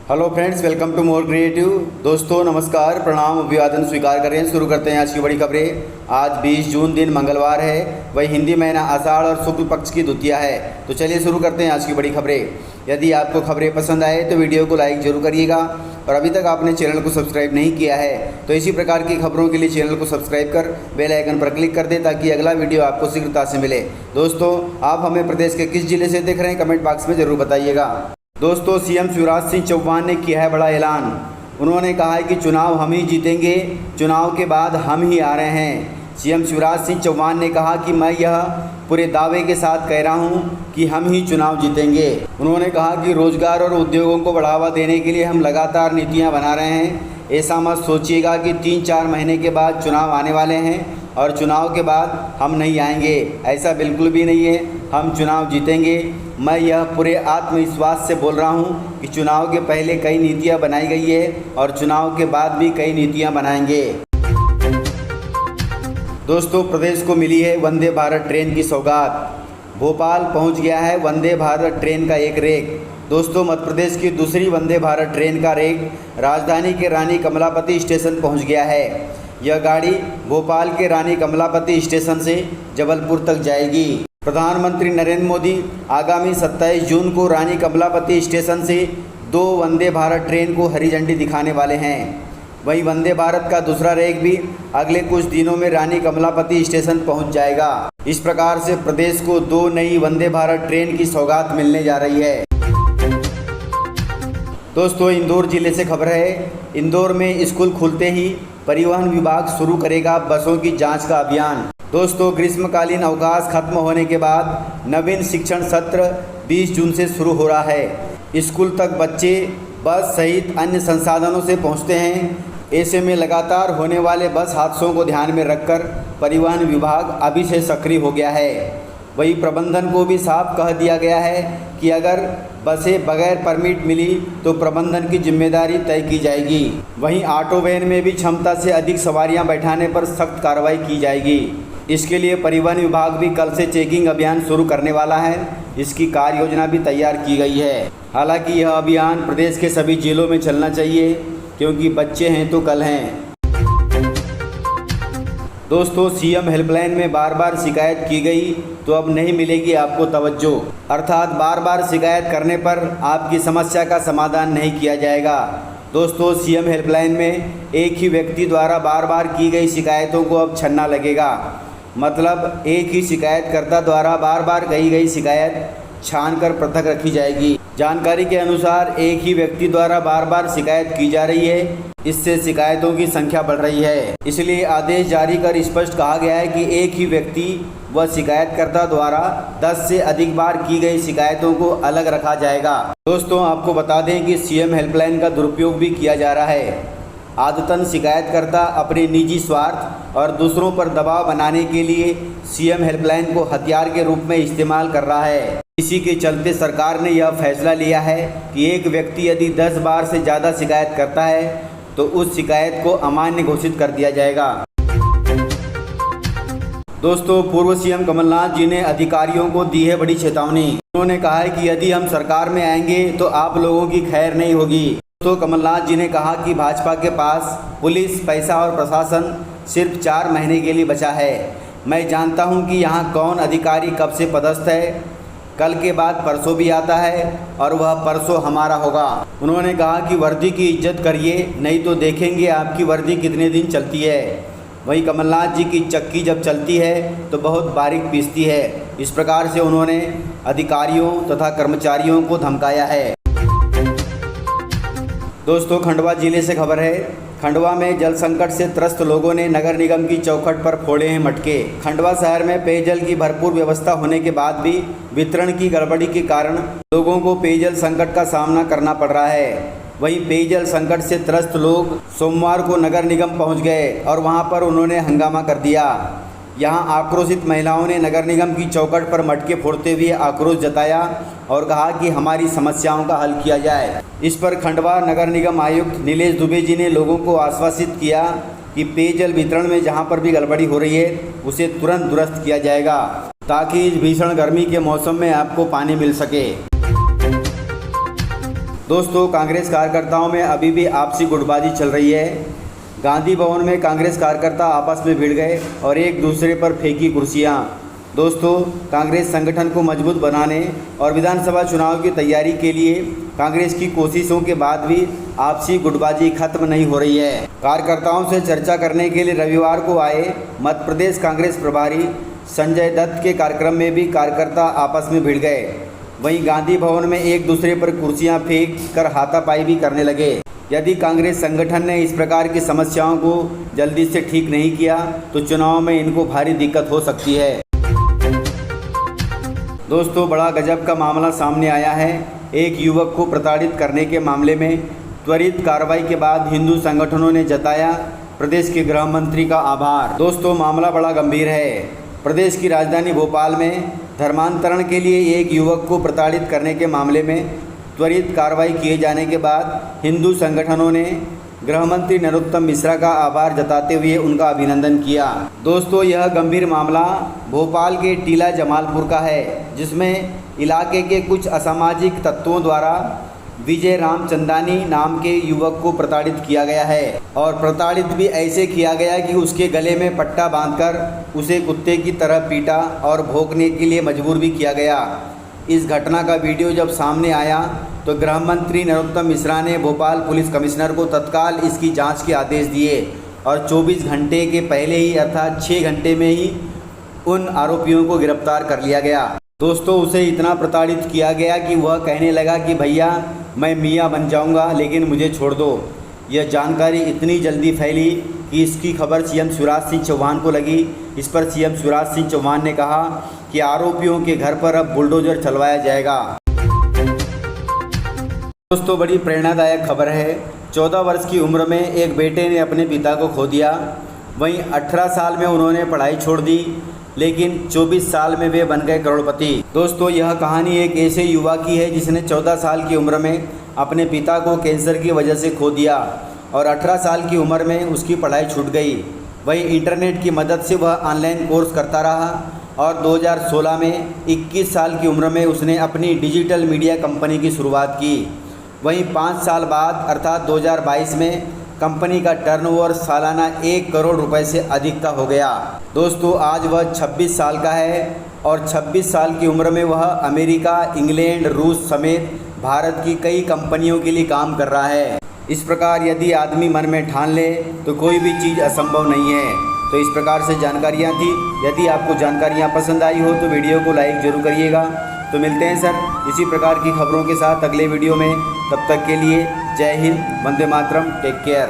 Hello friends, welcome to more creative. दोस्तों नमस्कार, प्रणाम, अभिवादन स्वीकार करें। शुरू करते हैं आज की बड़ी खबरें। आज 20 जून दिन मंगलवार है, वही हिंदी महीना आषाढ़ और शुक्ल पक्ष की द्वितीया है। तो चलिए शुरू करते हैं आज की बड़ी खबरें। यदि आपको खबरें पसंद आए तो वीडियो को लाइक जरूर करिएगा, और अभी तक आपने चैनल को सब्सक्राइब नहीं किया है तो इसी प्रकार की खबरों के लिए चैनल को सब्सक्राइब कर बेल आइकन पर क्लिक कर दें, ताकि अगला वीडियो आपको शीघ्रता से मिले। दोस्तों, आप हमें प्रदेश के किस जिले से देख रहे हैं, कमेंट बॉक्स में ज़रूर बताइएगा। दोस्तों, सीएम शिवराज सिंह चौहान ने किया है बड़ा ऐलान। उन्होंने कहा है कि चुनाव हम ही जीतेंगे, चुनाव के बाद हम ही आ रहे हैं। सीएम शिवराज सिंह चौहान ने कहा कि मैं यह पूरे दावे के साथ कह रहा हूं कि हम ही चुनाव जीतेंगे। उन्होंने कहा कि रोजगार और उद्योगों को बढ़ावा देने के लिए हम लगातार नीतियां बना रहे हैं। ऐसा मत सोचिएगा कि 3-4 महीने के बाद चुनाव आने वाले हैं और चुनाव के बाद हम नहीं आएंगे। ऐसा बिल्कुल भी नहीं है, हम चुनाव जीतेंगे। मैं यह पूरे आत्मविश्वास से बोल रहा हूं कि चुनाव के पहले कई नीतियां बनाई गई है और चुनाव के बाद भी कई नीतियां बनाएंगे। दोस्तों, प्रदेश को मिली है वंदे भारत ट्रेन की सौगात। भोपाल पहुंच गया है वंदे भारत ट्रेन का एक रेक। दोस्तों, मध्य प्रदेश की दूसरी वंदे भारत ट्रेन का रेक राजधानी के रानी कमलापति स्टेशन पहुंच गया है। यह गाड़ी भोपाल के रानी कमलापति स्टेशन से जबलपुर तक जाएगी। प्रधानमंत्री नरेंद्र मोदी आगामी 27 जून को रानी कमलापति स्टेशन से 2 वंदे भारत ट्रेन को हरी झंडी दिखाने वाले हैं। वहीं वंदे भारत का दूसरा रेक भी अगले कुछ दिनों में रानी कमलापति स्टेशन पहुंच जाएगा। इस प्रकार से प्रदेश को 2 नई वंदे भारत ट्रेन की सौगात मिलने जा रही है। दोस्तों, इंदौर जिले से खबर है। इंदौर में स्कूल खुलते ही परिवहन विभाग शुरू करेगा बसों की जांच का अभियान। दोस्तों, ग्रीष्मकालीन अवकाश खत्म होने के बाद नवीन शिक्षण सत्र 20 जून से शुरू हो रहा है। स्कूल तक बच्चे बस सहित अन्य संसाधनों से पहुंचते हैं। ऐसे में लगातार होने वाले बस हादसों को ध्यान में रखकर परिवहन विभाग अभी से सक्रिय हो गया है। वही प्रबंधन को भी साफ कह दिया गया है कि अगर बसें बगैर परमिट मिली तो प्रबंधन की जिम्मेदारी तय की जाएगी। वहीं ऑटो वैन में भी क्षमता से अधिक सवारियां बैठाने पर सख्त कार्रवाई की जाएगी। इसके लिए परिवहन विभाग भी कल से चेकिंग अभियान शुरू करने वाला है। इसकी कार्य योजना भी तैयार की गई है। हालांकि यह अभियान प्रदेश के सभी जिलों में चलना चाहिए, क्योंकि बच्चे हैं तो कल हैं। दोस्तों, सीएम हेल्पलाइन में बार बार शिकायत की गई तो अब नहीं मिलेगी आपको तवज्जो, अर्थात बार बार शिकायत करने पर आपकी समस्या का समाधान नहीं किया जाएगा। दोस्तों, सीएम हेल्पलाइन में एक ही व्यक्ति द्वारा बार बार की गई शिकायतों को अब छन्ना लगेगा। मतलब एक ही शिकायतकर्ता द्वारा बार बार कही गई शिकायत छानकर पृथक रखी जाएगी। जानकारी के अनुसार एक ही व्यक्ति द्वारा बार बार शिकायत की जा रही है, इससे शिकायतों की संख्या बढ़ रही है। इसलिए आदेश जारी कर स्पष्ट कहा गया है कि एक ही व्यक्ति व शिकायतकर्ता द्वारा 10 से अधिक बार की गई शिकायतों को अलग रखा जाएगा। दोस्तों, आपको बता दें कि सीएम हेल्पलाइन का दुरुपयोग भी किया जा रहा है। आदतन शिकायतकर्ता अपने निजी स्वार्थ और दूसरों पर दबाव बनाने के लिए सीएम हेल्पलाइन को हथियार के रूप में इस्तेमाल कर रहा है। इसी के चलते सरकार ने यह फैसला लिया है कि एक व्यक्ति यदि 10 बार से ज़्यादा शिकायत करता है तो उस शिकायत को अमान्य घोषित कर दिया जाएगा। दोस्तों, पूर्व सीएम कमलनाथ जी ने अधिकारियों को दी है बड़ी चेतावनी। उन्होंने कहा है कि यदि हम सरकार में आएंगे तो आप लोगों की खैर नहीं होगी। तो कमलनाथ जी ने कहा कि भाजपा के पास पुलिस, पैसा और प्रशासन सिर्फ 4 महीने के लिए बचा है। मैं जानता हूं कि यहां कौन अधिकारी कब से पदस्थ है। कल के बाद परसों भी आता है और वह परसों हमारा होगा। उन्होंने कहा कि वर्दी की इज्जत करिए, नहीं तो देखेंगे आपकी वर्दी कितने दिन चलती है। वहीं कमलनाथ जी की चक्की जब चलती है तो बहुत बारीक पीसती है। इस प्रकार से उन्होंने अधिकारियों तथा कर्मचारियों को धमकाया है। दोस्तों, खंडवा जिले से खबर है। खंडवा में जल संकट से त्रस्त लोगों ने नगर निगम की चौखट पर फोड़े हैं मटके। खंडवा शहर में पेयजल की भरपूर व्यवस्था होने के बाद भी वितरण की गड़बड़ी के कारण लोगों को पेयजल संकट का सामना करना पड़ रहा है। वहीं पेयजल संकट से त्रस्त लोग सोमवार को नगर निगम पहुंच गए और वहां पर उन्होंने हंगामा कर दिया। यहां आक्रोशित महिलाओं ने नगर निगम की चौखट पर मटके फोड़ते हुए आक्रोश जताया और कहा कि हमारी समस्याओं का हल किया जाए। इस पर खंडवा नगर निगम आयुक्त नीलेश दुबे जी ने लोगों को आश्वासित किया कि पेयजल वितरण में जहां पर भी गड़बड़ी हो रही है उसे तुरंत दुरुस्त किया जाएगा, ताकि इस भीषण गर्मी के मौसम में आपको पानी मिल सके। दोस्तों, कांग्रेस कार्यकर्ताओं में अभी भी आपसी गुटबाजी चल रही है। गांधी भवन में कांग्रेस कार्यकर्ता आपस में भिड़ गए और एक दूसरे पर फेंकी कुर्सियां। दोस्तों, कांग्रेस संगठन को मजबूत बनाने और विधानसभा चुनाव की तैयारी के लिए कांग्रेस की कोशिशों के बाद भी आपसी गुटबाजी खत्म नहीं हो रही है। कार्यकर्ताओं से चर्चा करने के लिए रविवार को आए मध्य प्रदेश कांग्रेस प्रभारी संजय दत्त के कार्यक्रम में भी कार्यकर्ता आपस में भिड़ गए। वहीं गांधी भवन में एक दूसरे पर कुर्सियां फेंक कर हाथापाई भी करने लगे। यदि कांग्रेस संगठन ने इस प्रकार की समस्याओं को जल्दी से ठीक नहीं किया तो चुनाव में इनको भारी दिक्कत हो सकती है। दोस्तों, बड़ा गजब का मामला सामने आया है। एक युवक को प्रताड़ित करने के मामले में त्वरित कार्रवाई के बाद हिंदू संगठनों ने जताया प्रदेश के गृह मंत्री का आभार। दोस्तों, मामला बड़ा गंभीर है। प्रदेश की राजधानी भोपाल में धर्मांतरण के लिए एक युवक को प्रताड़ित करने के मामले में त्वरित कार्रवाई किए जाने के बाद हिंदू संगठनों ने गृह मंत्री नरोत्तम मिश्रा का आभार जताते हुए उनका अभिनंदन किया। दोस्तों, यह गंभीर मामला भोपाल के टीला जमालपुर का है, जिसमें इलाके के कुछ असामाजिक तत्वों द्वारा विजय रामचंदानी नाम के युवक को प्रताड़ित किया गया है और प्रताड़ित भी ऐसे किया गया कि उसके गले में पट्टा बांधकर उसे कुत्ते की तरह पीटा और भौंकने के लिए मजबूर भी किया गया। इस घटना का वीडियो जब सामने आया तो गृह मंत्री नरोत्तम मिश्रा ने भोपाल पुलिस कमिश्नर को तत्काल इसकी जांच के आदेश दिए और 24 घंटे के पहले ही अर्थात 6 घंटे में ही उन आरोपियों को गिरफ्तार कर लिया गया। दोस्तों, उसे इतना प्रताड़ित किया गया कि वह कहने लगा कि भैया मैं मियाँ बन जाऊंगा लेकिन मुझे छोड़ दो। यह जानकारी इतनी जल्दी फैली कि इसकी खबर सीएम शिवराज सिंह चौहान को लगी। इस पर सीएम शिवराज सिंह चौहान ने कहा कि आरोपियों के घर पर अब बुलडोजर चलवाया जाएगा। दोस्तों, बड़ी प्रेरणादायक खबर है। 14 वर्ष की उम्र में एक बेटे ने अपने पिता को खो दिया। वहीं 18 साल में उन्होंने पढ़ाई छोड़ दी, लेकिन 24 साल में वे बन गए करोड़पति। दोस्तों, यह कहानी एक ऐसे युवा की है जिसने 14 साल की उम्र में अपने पिता को कैंसर की वजह से खो दिया और 18 साल की उम्र में उसकी पढ़ाई छूट गई। वहीं इंटरनेट की मदद से वह ऑनलाइन कोर्स करता रहा और 2016 में 21 साल की उम्र में उसने अपनी डिजिटल मीडिया कंपनी की शुरुआत की। वहीं 5 साल बाद अर्थात 2022 में कंपनी का टर्नओवर सालाना 1 करोड़ रुपए से अधिक का हो गया। दोस्तों, आज वह 26 साल का है और 26 साल की उम्र में वह अमेरिका, इंग्लैंड, रूस समेत भारत की कई कंपनियों के लिए काम कर रहा है। इस प्रकार यदि आदमी मन में ठान ले तो कोई भी चीज़ असंभव नहीं है। तो इस प्रकार से जानकारियाँ थी। यदि आपको जानकारियाँ पसंद आई हो तो वीडियो को लाइक ज़रूर करिएगा। तो मिलते हैं सर इसी प्रकार की खबरों के साथ अगले वीडियो में। तब तक के लिए जय हिंद, वंदे मातरम, टेक केयर।